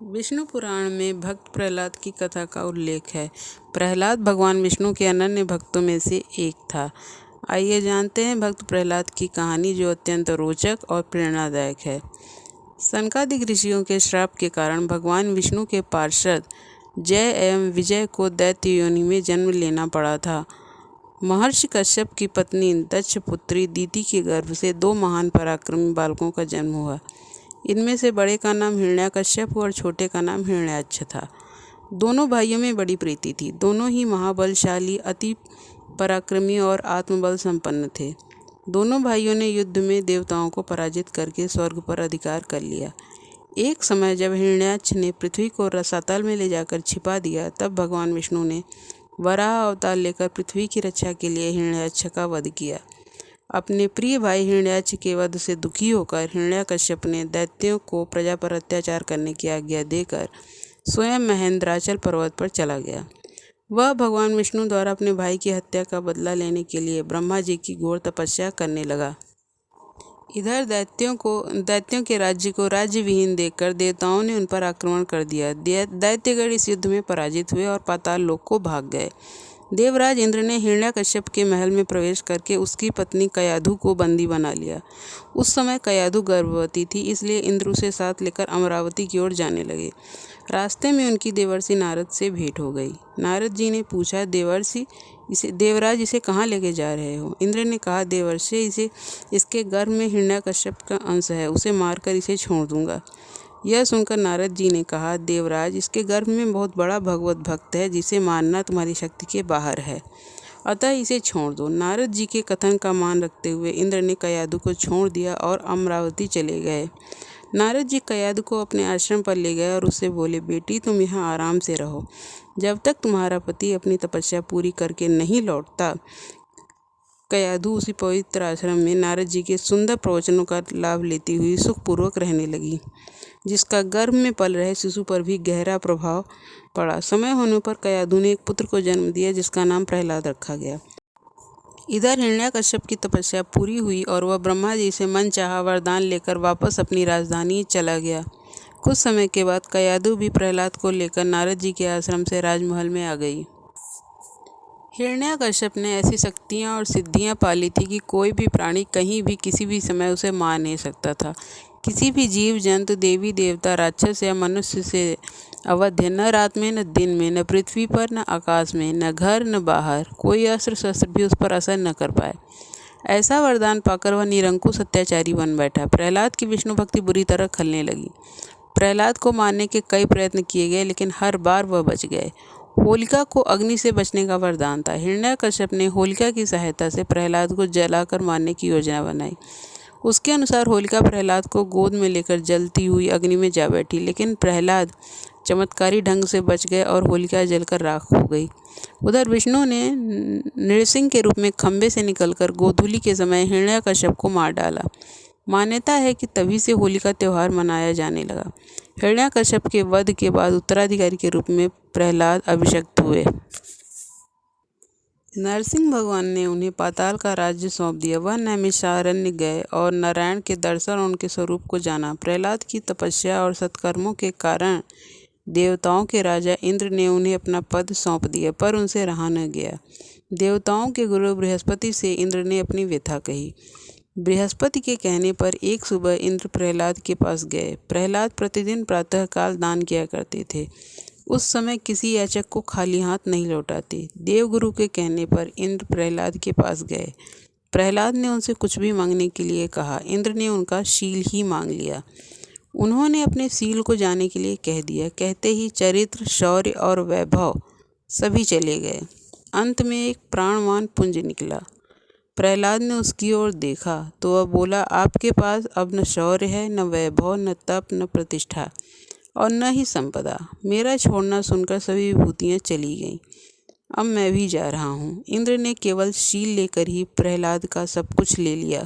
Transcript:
विष्णु पुराण में भक्त प्रहलाद की कथा का उल्लेख है। प्रहलाद भगवान विष्णु के अनन्य भक्तों में से एक था। आइए जानते हैं भक्त प्रहलाद की कहानी, जो अत्यंत रोचक और प्रेरणादायक है। सनकादिक ऋषियों के श्राप के कारण भगवान विष्णु के पार्षद जय एवं विजय को दैत्य योनि में जन्म लेना पड़ा था। महर्षि कश्यप की पत्नी दक्ष पुत्री दीति के गर्भ से 2 महान पराक्रमी बालकों का जन्म हुआ। इनमें से बड़े का नाम हिरण्यकश्यप और छोटे का नाम हिरण्याक्ष था। दोनों भाइयों में बड़ी प्रीति थी। दोनों ही महाबलशाली, अति पराक्रमी और आत्मबल संपन्न थे। दोनों भाइयों ने युद्ध में देवताओं को पराजित करके स्वर्ग पर अधिकार कर लिया। एक समय जब हिरण्याक्ष ने पृथ्वी को रसातल में ले जाकर छिपा दिया, तब भगवान विष्णु ने वराह अवतार लेकर पृथ्वी की रक्षा के लिए हिरण्याक्ष का वध किया। अपने प्रिय भाई हिरण्याक्ष के वध से दुखी होकर हिरण्यकश्यप ने दैत्यों को प्रजा पर अत्याचार करने की आज्ञा देकर स्वयं महेंद्राचल पर्वत पर चला गया। वह भगवान विष्णु द्वारा अपने भाई की हत्या का बदला लेने के लिए ब्रह्मा जी की घोर तपस्या करने लगा। इधर दैत्यों के राज्य को राज्य विहीन देखकर देवताओं ने उन पर आक्रमण कर दिया। दैत्यगण इस युद्ध में पराजित हुए और पाताल लोक को भाग गए। देवराज इंद्र ने हिरण्याकश्यप के महल में प्रवेश करके उसकी पत्नी कयाधु को बंदी बना लिया। उस समय कयाधु गर्भवती थी, इसलिए इंद्र उसे साथ लेकर अमरावती की ओर जाने लगे। रास्ते में उनकी देवर्षि नारद से भेंट हो गई। नारद जी ने पूछा, देवराज इसे कहाँ लेके जा रहे हो? इंद्र ने कहा, देवर्षि, इसके गर्भ में हिरण्याकश्यप का अंश है, उसे मारकर इसे छोड़ दूंगा। यह सुनकर नारद जी ने कहा, देवराज, इसके गर्भ में बहुत बड़ा भगवत भक्त है, जिसे मारना तुम्हारी शक्ति के बाहर है, अतः इसे छोड़ दो। नारद जी के कथन का मान रखते हुए इंद्र ने कयाधु को छोड़ दिया और अमरावती चले गए। नारद जी कयाधु को अपने आश्रम पर ले गए और उससे बोले, बेटी, तुम यहाँ आराम से रहो। जब तक तुम्हारा पति अपनी तपस्या पूरी करके नहीं लौटता। कयाधु उसी पवित्र आश्रम में नारद जी के सुंदर प्रवचनों का लाभ लेती हुई सुखपूर्वक रहने लगी, जिसका गर्भ में पल रहे शिशु पर भी गहरा प्रभाव पड़ा। समय होने पर कयाधु ने एक पुत्र को जन्म दिया, जिसका नाम प्रहलाद रखा गया। इधर हिरण्याकश्यप की तपस्या पूरी हुई और वह ब्रह्मा जी से मनचाहा वरदान लेकर वापस अपनी राजधानी चला गया। कुछ समय के बाद कयाधु भी प्रहलाद को लेकर नारद जी के आश्रम से राजमहल में आ गई। हिरण्याकश्यप ने ऐसी शक्तियाँ और सिद्धियाँ पाली थी कि कोई भी प्राणी कहीं भी किसी भी समय उसे मार नहीं सकता था। किसी भी जीव जंतु, देवी देवता, राक्षस या मनुष्य से अवध्य न रात में न दिन में, न पृथ्वी पर न आकाश में, न घर न बाहर, कोई अस्त्र शस्त्र भी उस पर असर न कर पाए। ऐसा वरदान पाकर वह निरंकुश अत्याचारी बन बैठा। प्रहलाद की विष्णु भक्ति बुरी तरह खलने लगी। प्रहलाद को मारने के कई प्रयत्न किए गए, लेकिन हर बार वह बच गए। होलिका को अग्नि से बचने का वरदान था। हिरण्याकश्यप ने होलिका की सहायता से प्रहलाद को जलाकर मारने की योजना बनाई। उसके अनुसार होलिका प्रहलाद को गोद में लेकर जलती हुई अग्नि में जा बैठी, लेकिन प्रहलाद चमत्कारी ढंग से बच गए और होलिका जलकर राख हो गई। उधर विष्णु ने नृसिंह के रूप में खंभे से निकलकर गोधूलि के समय हिरण्याकश्यप को मार डाला। मान्यता है कि तभी से होली का त्यौहार मनाया जाने लगा। हिरण्याकश्यप के वध के बाद उत्तराधिकारी के रूप में प्रहलाद अभिषिक्त हुए। नरसिंह भगवान ने उन्हें पाताल का राज्य सौंप दिया। वह नैमिषारण्य गए और नारायण के दर्शन और उनके स्वरूप को जाना। प्रहलाद की तपस्या और सत्कर्मों के कारण देवताओं के राजा इंद्र ने उन्हें अपना पद सौंप दिया, पर उनसे रहा न गया। देवताओं के गुरु बृहस्पति से इंद्र ने अपनी व्यथा कही। बृहस्पति के कहने पर एक सुबह इंद्र प्रहलाद के पास गए। प्रहलाद प्रतिदिन प्रातःकाल दान किया करते थे। उस समय किसी याचक को खाली हाथ नहीं लौटाते। देवगुरु के कहने पर इंद्र प्रहलाद के पास गए। प्रहलाद ने उनसे कुछ भी मांगने के लिए कहा। इंद्र ने उनका शील ही मांग लिया। उन्होंने अपने शील को जाने के लिए कह दिया। कहते ही चरित्र, शौर्य और वैभव सभी चले गए। अंत में एक प्राणवान पुंज निकला। प्रहलाद ने उसकी ओर देखा तो वह बोला, आपके पास अब न शौर्य है, न वैभव, न तप, न प्रतिष्ठा और न ही संपदा। मेरा छोड़ना सुनकर सभी विभूतियाँ चली गईं। अब मैं भी जा रहा हूँ। इंद्र ने केवल शील लेकर ही प्रहलाद का सब कुछ ले लिया।